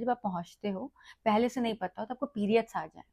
जब आप पहुंचते हो, पहले से नहीं पता हो तो आपको पीरियड्स आ जाए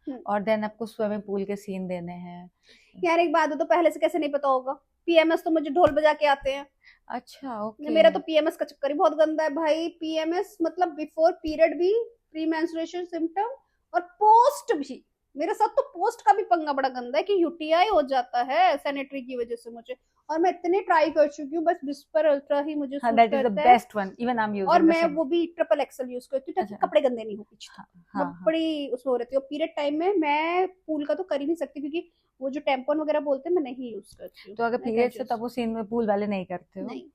हम्म। और देन आपको स्विमिंग पूल के सीन देने हैं। यार एक बात हो, तो पहले से कैसे नहीं पता होगा? पीएमएस तो मुझे ढोल बजा के आते हैं। अच्छा, ओके। मेरा तो पीएमएस का चक्कर ही बहुत गंदा है भाई। पीएमएस मतलब बिफोर पीरियड भी, प्री मेंस्ट्रुएशन सिम्टम, और पोस्ट भी। मेरे साथ तो पोस्ट का भी पंगा बड़ा गंदा है कि यूटीआई हो जाता है सैनिटरी की वजह से मुझे। और मैं इतने ट्राई कर चुकी हूँ, बस विस्पर अल्ट्रा ही मुझे हाँ, सूट दैट इज द करता है। Best one, even I am और यूजिंग द मैं सेम। वो भी ट्रिपल एक्सल यूज करती हूँ ताकि अच्छा। कपड़े गंदे नहीं हो पीछे। हाँ मैं हाँ हाँ। बड़ी उसमें हो रहती हूँ पीरियड टाइम में। मैं पूल का तो कर ही नहीं सकती, क्योंकि वो जो टेम्पोन वगैरह बोलते हैं मैं नहीं यूज करती हूँ। तो अगर आई कैंट पीरियड्स है यूज। तब वो सीन में पूल वाले नहीं करते हो? नहीं,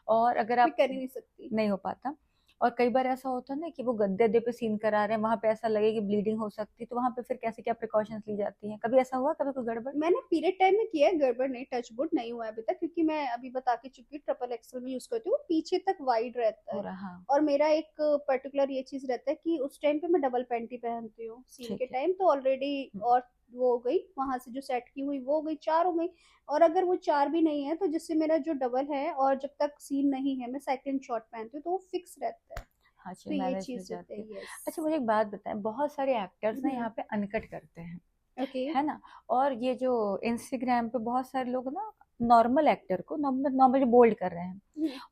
और अगर मैं आप कर ही नहीं सकती। नहीं हो पाता, और कई बार ऐसा होता है ना कि वो गद्दे पे सीन करा रहे हैं, वहां पे ऐसा लगे कि ब्लीडिंग हो सकती है, तो वहां पे फिर कैसे क्या प्रिकॉशंस ली जाती हैं? कभी ऐसा हुआ, कभी कोई गड़बड़? मैंने पीरियड टाइम में किया है, गड़बड़ नहीं, टच वुड नहीं हुआ है अभी तक, क्योंकि मैं अभी बता के चुकी हूँ ट्रिपल एक्सल में यूज करती हूँ, पीछे तक वाइड रहता है। पूरा, हाँ। और मेरा एक पर्टिकुलर ये चीज रहता है कि उस टाइम पे मैं डबल पैंटी पहनती हूँ सीन ठीक के है। टाइम, तो ऑलरेडी। और वो हो गई वहां से जो सेट की हुई, वो हो गई, चार हो गई। और अगर वो चार भी नहीं है, तो जिससे मेरा जो डबल है, और जब तक सीन नहीं है मैं सेकंड शॉर्ट पहनती हूँ, तो वो फिक्स रहता है। हाँ जी, तो ये मैनेज हो चीज रहता जाती है, है। अच्छा, यस। मुझे एक बात बताएं, बहुत सारे एक्टर्स ना यहाँ पे अनकट करते हैं, ओके। है ना? और ये जो इंस्टाग्राम पे बहुत सारे लोग ना नॉर्मल एक्टर को, नॉर्मल नॉर्मली बोल्ड कर रहे हैं,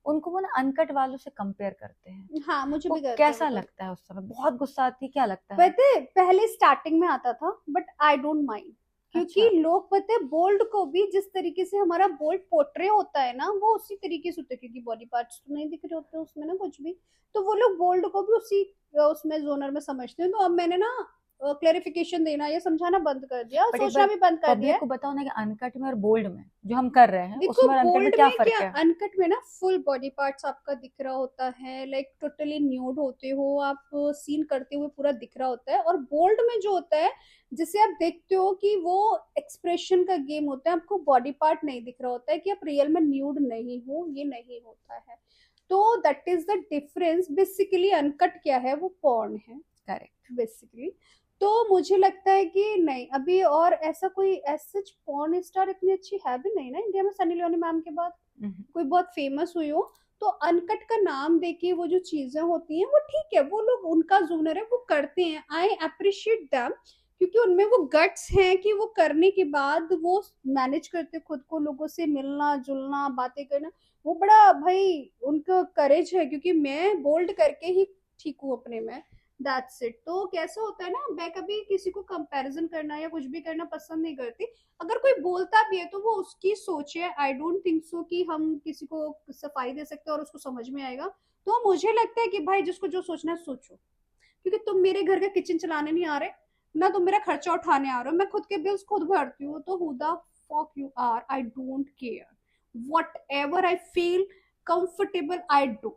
उनको वो ना अनकट वालों से कंपेयर करते हैं। हाँ, मुझे वो भी करते हैं वो कैसा तो। लगता है? उस समय बहुत गुस्सा आती है, क्या लगता है? पता है पहले स्टार्टिंग में आता था, बट आई डोंट माइंड। क्योंकि अच्छा। लोग पता है बोल्ड को भी जिस तरीके से हमारा बोल्ड पोर्ट्रे होता है ना, वो उसी तरीके से होता है, क्योंकि बॉडी पार्ट्स तो नहीं दिख रहे होते उसमें ना कुछ भी। तो वो लोग बोल्ड को भी उसी उसमें जोनर में समझते हैं। तो अब मैंने ना क्लेरिफिकेशन देना या समझाना बंद कर दिया, और बट एक सोचना बार भी बंद कर दिया पब्लिक है। को बताओ ना कि अनकट में और बोल्ड में जो हम कर रहे हैं, देखो उसमें और अनकट में बोल्ड क्या में क्या, फर्क है? अनकट में ना फुल बॉडी पार्ट्स आपका दिख रहा होता है, लाइक टोटली न्यूड होते हो आप, सीन करते हुए पूरा दिख रहा होता है। और बोल्ड में जो होता है, जिसे आप देखते हो कि वो एक्सप्रेशन का गेम होता है, आपको बॉडी पार्ट नहीं दिख रहा होता है कि आप रियल में न्यूड नहीं हो, ये नहीं होता है। तो that is the difference. Basically uncut क्या है, वो पॉर्न है करेक्ट। बेसिकली। तो मुझे लगता है कि नहीं अभी और ऐसा कोई सच पॉर्न स्टार इतनी अच्छी है भी नहीं ना इंडिया में, सनी लियोनी मैम के बाद कोई बहुत फेमस हुई हो। तो अनकट का नाम देके वो जो चीजें होती हैं वो ठीक है, वो लोग उनका जूनर है, वो करते हैं, आई अप्रिशिएट दैम। क्योंकि उनमें वो गट्स हैं कि वो करने के बाद वो मैनेज करते खुद को, लोगों से मिलना जुलना, बातें करना। वो बड़ा भाई उनका करेज है, क्योंकि मैं बोल्ड करके ही ठीक हूँ अपने में। That's it. तो कैसा होता है ना, मैं कभी किसी को कंपैरिजन करना या कुछ भी करना पसंद नहीं करती। अगर कोई बोलता भी है तो वो उसकी सोच है, आई डोंट थिंक सो कि हम किसी को सफाई दे सकते हैं और उसको समझ में आएगा। तो मुझे लगता है कि भाई जिसको जो सोचना है सोचो। क्योंकि तुम मेरे घर का किचन चलाने नहीं आ रहे, ना तुम मेरा खर्चा उठाने आ रहे हो, मैं खुद के बिल्स खुद भरती हूँ, तो who the fuck you are, I don't care. Whatever I feel comfortable I do.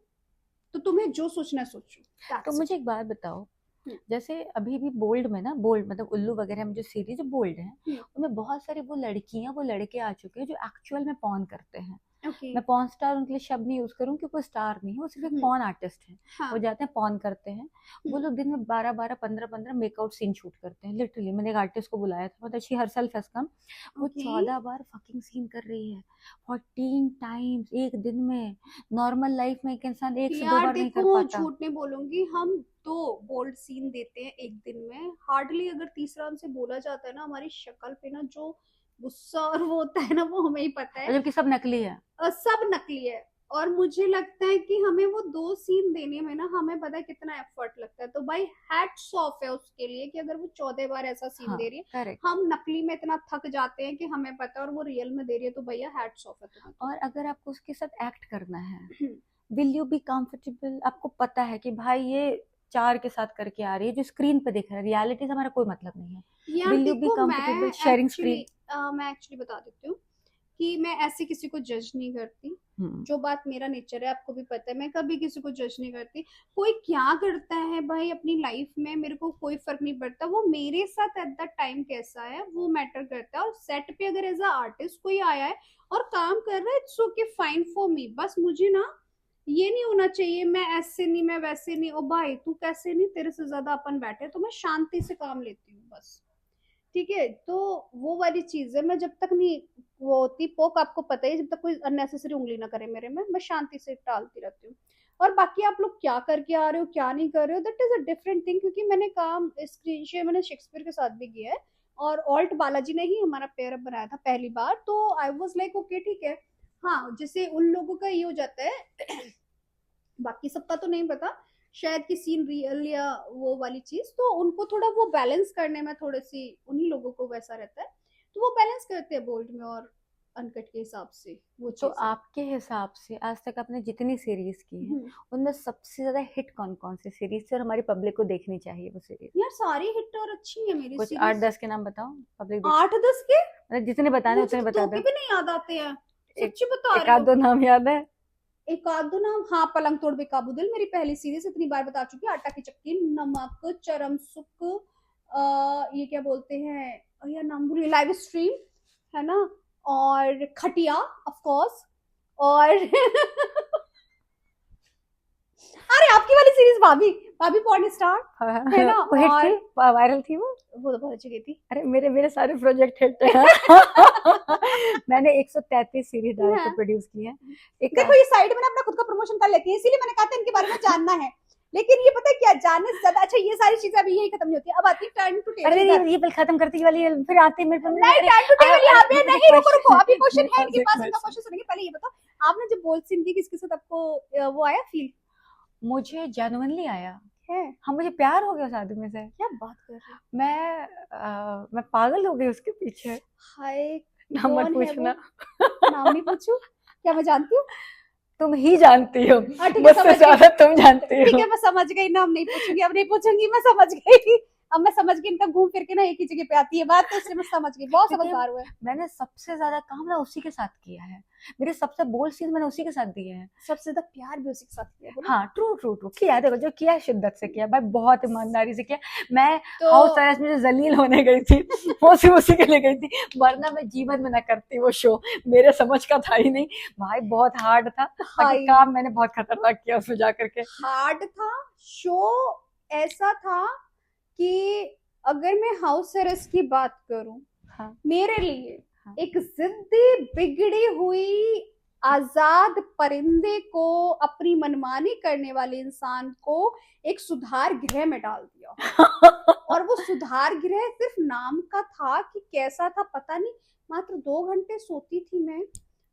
तो तुम्हें जो सोचना है सोचो। तो दैट्स मुझे एक बात बताओ, इट। जैसे अभी भी बोल्ड में ना, बोल्ड मतलब उल्लू वगैरह में जो सीरीज बोल्ड है, उनमें बहुत सारी वो लड़कियां, वो लड़के आ चुके हैं जो एक्चुअल में पॉर्न करते हैं। ओके। मैं पॉर्न स्टार उनके लिए शब्द नहीं यूज करूँ क्योंकि वो स्टार नहीं है, वो सिर्फ एक पॉर्न आर्टिस्ट है। वो हाँ। जाते हैं पॉर्न करते हैं। वो लोग दिन में 12-12, 15-15 मेकआउट सीन शूट करते हैं। लिटरली मैंने एक आर्टिस्ट को बुलाया था, मतलब she her self has come. वो ओके। 14 बार फकिंग सीन कर रही है, 14 टाइम्स एक दिन में। नॉर्मल लाइफ में एक इंसान एक से दो यार बार नहीं कर देखो पाता। झूठ नहीं बोलूंगी, हम दो बोल्ड सीन देते हैं एक दिन में हार्डली। अगर तीसरा हमसे बोला जाता है ना, हमारी शक्ल पे ना जो गुस्सा और वो होता है ना, वो हमें ही पता और है। जबकि सब नकली है। सब नकली है। और मुझे लगता है कि हमें वो दो सीन देने में ना, हमें पता है कितना एफर्ट लगता है। तो भाई हैट्स ऑफ है उसके लिए कि अगर वो 14 बार ऐसा सीन हाँ, दे रही है। करेक्ट। हम नकली में इतना थक जाते हैं कि हमें पता है, और वो रियल में दे रही है, तो भैया हैट्स ऑफ है तुम्हें तो। और अगर आपको उसके साथ एक्ट करना है, विल यू बी कंफर्टेबल? आपको पता है कि भाई ये चार के साथ करके आ रही है, जो स्क्रीन पे दिख रहा है, रियलिटी से हमारा कोई मतलब नहीं है। यार विल यू बी देखो कंफर्टेबल शेयरिंग स्क्रीन? मैं एक्चुअली बता देती हूँ कि मैं ऐसे किसी को जज नहीं करती। हम्म। जो बात मेरा नेचर है आपको भी पता है, मैं कभी किसी को जज नहीं करती। कोई क्या करता है भाई अपनी लाइफ में, मेरे को कोई फर्क नहीं पड़ता। वो मेरे साथ एट द टाइम कैसा है वो मैटर करता है। और सेट पे अगर एज अ आर्टिस्ट कोई आया है और काम कर रहा है, it's okay fine for me. बस मुझे ना ये नहीं होना चाहिए मैं ऐसे नहीं, मैं वैसे नहीं, ओ भाई तू कैसे नहीं, तेरे से ज्यादा अपन बैठे, तो मैं शांति से काम लेती हूँ बस। ठीक है, तो वो वाली चीज है। मैं जब तक नहीं वो होती पोक, आपको पता है, जब तक कोई अननेसेसरी उंगली ना करे मेरे में, मैं शांति से टालती रहती हूँ। और बाकी आप लोग क्या करके आ रहे हो, क्या नहीं कर रहे हो, that is a different thing. क्योंकि मैंने काम स्क्रीन शेयर मैंने शेक्सपियर के साथ भी किया है, और ऑल्ट बालाजी ने ही हमारा पेयर अप बनाया था पहली बार, तो आई वाज लाइक ओके ठीक है। हाँ, जैसे उन लोगों का ये हो जाता है बाकी सबका तो नहीं पता, शायद कि सीन रियल या वो वाली चीज, तो उनको थोड़ा वो बैलेंस करने में थोड़ी सी उन्हीं लोगों को वैसा रहता है, तो वो बैलेंस करते हैं बोल्ड में और अनकट के हिसाब से वो तो चीजें। आपके हिसाब से आज तक आपने जितनी सीरीज की है उनमें सबसे ज्यादा हिट कौन कौन सी सीरीज थी, और हमारी पब्लिक को देखनी चाहिए वो सीरीज? यार सारी हिट और अच्छी है मेरी कुछ सीरीज। 8-10 के नाम बताओ, पब्लिक देख। 8-10 के मतलब जितने बताने मुझे उतने तो बता दो के दो। भी नहीं याद आते हैं, एक सच्ची बता एक रही आध हूँ। दो नाम याद है? एक आध दो नाम, हाँ, पलंग तोड़ बेकाबूदिल मेरी पहली सीरीज, इतनी बार बता चुकी, आटा की चक्की, नमक, चरम सुख, ये क्या बोलते हैं यार नाम भूल, लाइव स्ट्रीम है ना, और खटिया ऑफ कोर्स, और अरे आपकी वाली सीरीज भाभी, भाभी पॉर्न स्टार है ना, वो हिट थी, और वायरल थी वो तो बहुत अच्छी गई थी। अरे मेरे मेरे सारे प्रोजेक्ट हिट हैं। मैंने 133 सीरीज डायरेक्ट हाँ। प्रोड्यूस की है। एक देखो ये साइड में ना अपना खुद का प्रमोशन कर लेती है, इसीलिए मैंने कहा था इनके बारे में जानना है, लेकिन ये पता है क्या, जानने से ज्यादा अच्छा ये सारी चीजें अभी यही खत्म नहीं होती, अब आती है टर्न टू अरे टेबल। ये पहले खत्म करती वाली है, फिर आती है मेरे को नहीं, टर्न टू टेबल यहाँ पे नहीं, रुको रुको, अभी क्वेश्चन है इनके पास, इनका क्वेश्चन। क्वेश्चन सुनेंगे, पहले ये बताओ आपने जब बोल्ड सीन की किसके साथ आपको वो आया फील मुझे जेन्युइनली आया है? हाँ, मुझे प्यार हो गया उस आदमी से। क्या बात कर रहे हो? मैं पागल हो गई उसके पीछे। हाय, नाम मत कौन है वो? पूछना। नाम नहीं पूछू, क्या मैं जानती हूँ? तुम ही जानती हो, ठीक है, मुझसे समझ गई, ज्यादा तुम जानती ठीक हो। है मैं समझ गई, नाम नहीं पूछूंगी, अब नहीं पूछूंगी, मैं समझ गई, अब मैं समझ गई, इनका घूम फिर के ना एक ही जगह पे आती है बात, तो इसलिए मैं समझ गई, बहुत क्योंकि समझदार हुए। मैंने सबसे ज्यादा काम ना उसी के साथ किया है, मेरे सबसे बोल्ड सीन मैंने उसी के साथ दिए हैं। सबसे ज्यादा प्यार भी उसी के साथ किया, बोलो। हाँ, ट्रू ट्रू ट्रू किया है, देखो जो किया है शिद्दत से किया भाई, बहुत ईमानदारी से किया। मैं तो हाउस अरेस्ट में जो जलील होने गई थी वो सिर्फ उसी के लिए गई थी, वरना मैं जीवन में ना करती वो शो, मेरे समझ का था ही नहीं भाई, बहुत हार्ड था। बाकी काम मैंने बहुत खतरनाक किया उसमें जाकर के। हार्ड था शो, ऐसा था कि अगर मैं हाउस अरेस्ट की बात करूं, हाँ, मेरे लिए हाँ। एक जिद्दी बिगड़ी हुई आजाद परिंदे को, अपनी मनमानी करने वाले इंसान को एक सुधार गृह में डाल दिया। और वो सुधार गृह सिर्फ नाम का था कि कैसा था पता नहीं, मात्र 2 घंटे सोती थी मैं,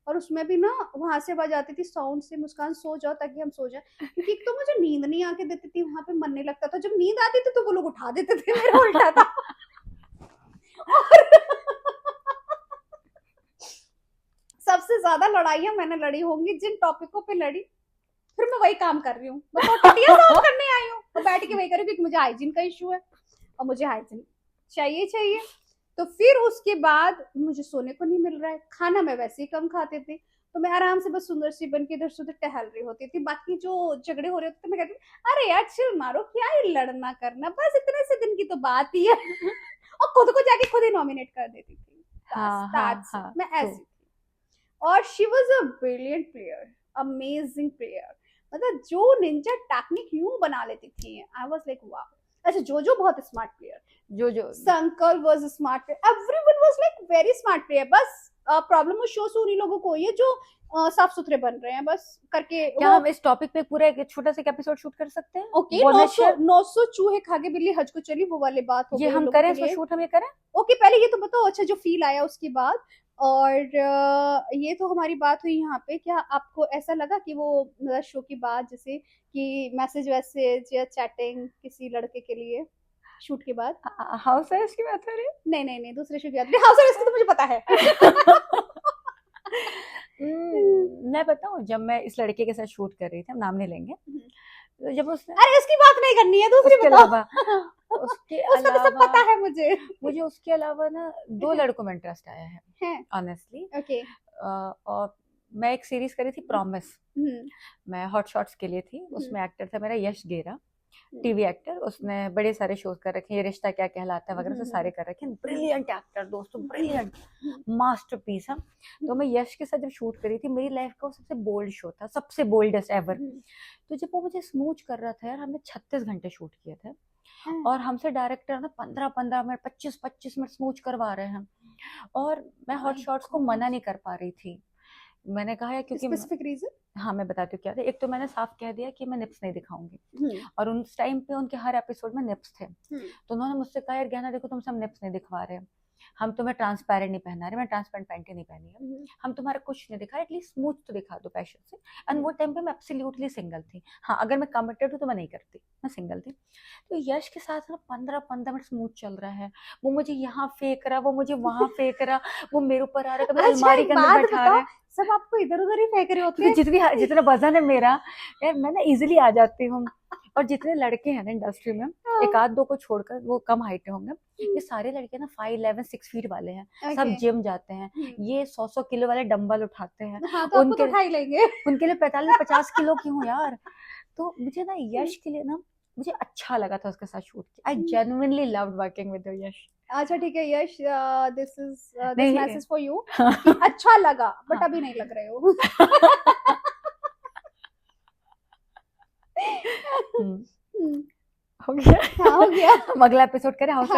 और उसमें भी ना वहां से आवाज आती थी साउंड से, मुस्कान सो जाओ ताकि हम सो जाए, क्योंकि एक तो मुझे नींद नहीं आके देती थी, वहां पे मन नहीं लगता था, जब नींद आती थी तो वो लोग उठा देते थे, मेरा उल्टा था। और सबसे ज्यादा लड़ाइयां मैंने लड़ी होंगी जिन टॉपिकों पे लड़ी, फिर मैं वही काम कर रही हूँ, मैं तो टटिया साफ करने आई हूँ, तो बैठ के वही कर रही हूँ, क्योंकि मुझे हाइजीन का इशू है और मुझे हाइजीन चाहिए। तो फिर उसके बाद मुझे सोने को नहीं मिल रहा है, खाना मैं वैसे ही कम खाते थे, तो मैं आराम से बस सुंदर सी बन के इधर से उधर टहल रही होती थी, बाकी जो झगड़े हो रहे होते थे मैं कहती अरे यार चिल मारो, क्या ये लड़ना करना, बस इतने से दिन की तो बात ही है। और खुद को जाके खुद ही नॉमिनेट कर देती थी। मैं ऐसी थी। और she was a brilliant player, amazing player, मतलब जो निंजा टेक्निक यूं बना लेती थी, आई वाज लाइक वाओ। अच्छा, जो बहुत स्मार्ट प्लेयर, जो संकल was smart player, everyone was like very smart player, बस प्रॉब्लम उस शो से उन्हीं लोगों को हुई है जो साफ सुथरे बन रहे हैं, बस करके। क्या हम इस टॉपिक पे पूरा एक छोटा सा एपिसोड शूट कर सकते हैं? ओके, 900 चूहे खाके बिल्ली हज को चली, वो वाली बात हो गई, ये हम करें इसको शूट, हम ये करें? ओके, पहले ये तो बताओ अच्छा जो फील आया उसके बाद, और ये तो हमारी बात हुई यहाँ पे, क्या आपको ऐसा लगा कि वो मतलब शो की बात, जैसे कि मैसेज वैसेज या चैटिंग किसी लड़के के लिए शूट के बाद? हाउस अरेस्ट की बात कर रही? नहीं, दूसरे शो की बात, हाउस अरेस्ट की तो मुझे पता है। मैं बताऊं, जब मैं इस लड़के के साथ शूट कर रही थी, हम नाम नहीं लेंगे, तो जब उसने, अरे उसकी बात नहीं करनी है, दूसरी बताओ। उसके उसका तो सब पता है मुझे उसके अलावा ना 2 लड़कों में इंटरेस्ट आया है ऑनेस्टली। ओके। और मैं एक सीरीज करी थी प्रॉमिस, मैं हॉट शॉट्स के लिए थी, उसमें एक्टर था मेरा यश गेरा, टीवी एक्टर, उसने बड़े सारे शोज कर रखे हैं, ये रिश्ता क्या कहलाता है वगैरह से सारे कर रखे हैं, ब्रिलियंट एक्टर दोस्तों, ब्रिलियंट मास्टरपीस। हम तो मैं यश के साथ जब शूट करी थी, मेरी लाइफ का वो सबसे बोल्ड शो था, सबसे बोल्डेस्ट एवर। तो जब वो मुझे स्मूच कर रहा था यार, हमने 36 घंटे शूट किए थे, और हमसे डायरेक्टर ना 15-15 मिनट 25-25 मिनट स्मूच करवा रहे हैं, और मैं हॉट शॉट्स को मना नहीं कर पा रही थी मैंने कहा यार क्योंकि स्पेसिफिक रीजन? हाँ मैं बताती हूँ क्या था। एक तो मैंने साफ कह दिया कि मैं निप्स नहीं दिखाऊंगी, और उस टाइम पे उनके हर एपिसोड में निप्स थे, तो उन्होंने मुझसे कहा यार गहना देखो तुमसे हम निप्स नहीं दिखवा रहे, हम तुम्हें ट्रांसपेरेंट नहीं पहना रहे, मैं ट्रांसपेरेंट पैंट नहीं पहनी है, हम तुम्हारा कुछ नहीं दिखा, एटलीस्ट स्मूथ तो दिखा दो पैशन से। एंड वो टाइम पे मैं एब्सोल्युटली सिंगल थी। हाँ अगर मैं कमिटेड हूँ तो मैं नहीं करती, मैं सिंगल थी। तो यश के साथ ना 15-15 मिनट स्मूथ चल रहा है, वो मुझे यहाँ फेंक रहा, वो मुझे वहां फेंक रहा, वो मेरे ऊपर आ रहा है, कभी अलमारी के अंदर बैठा रहा है। सब आपको इधर उधर ही फेंक रहे होते हैं। जितना वजन है मेरा यार, मैं ना इजिली आ जाती हूँ। और जितने लड़के हैं ना इंडस्ट्री में, एक आध दो को छोड़कर, वो कम हाइट होंगे, ये सारे लड़के ना 5'11", 6 फीट वाले हैं, सब जिम जाते हैं, ये 100 किलो वाले डंबल उठाते हैं। हाँ, तो उनके तो उठा ही लेंगे। उनके लिए 45-50 किलो की हूँ यार। तो मुझे ना यश के लिए ना मुझे अच्छा लगा था उसके साथ शूट किया। I genuinely loved working with Yash. अच्छा ठीक है यश, दिस नहीं, मैसेज फॉर यू। अच्छा लगा बट अभी नहीं लग रहे हो। हो गया। हाँ, हो गया। अगला एपिसोड करें हाउस।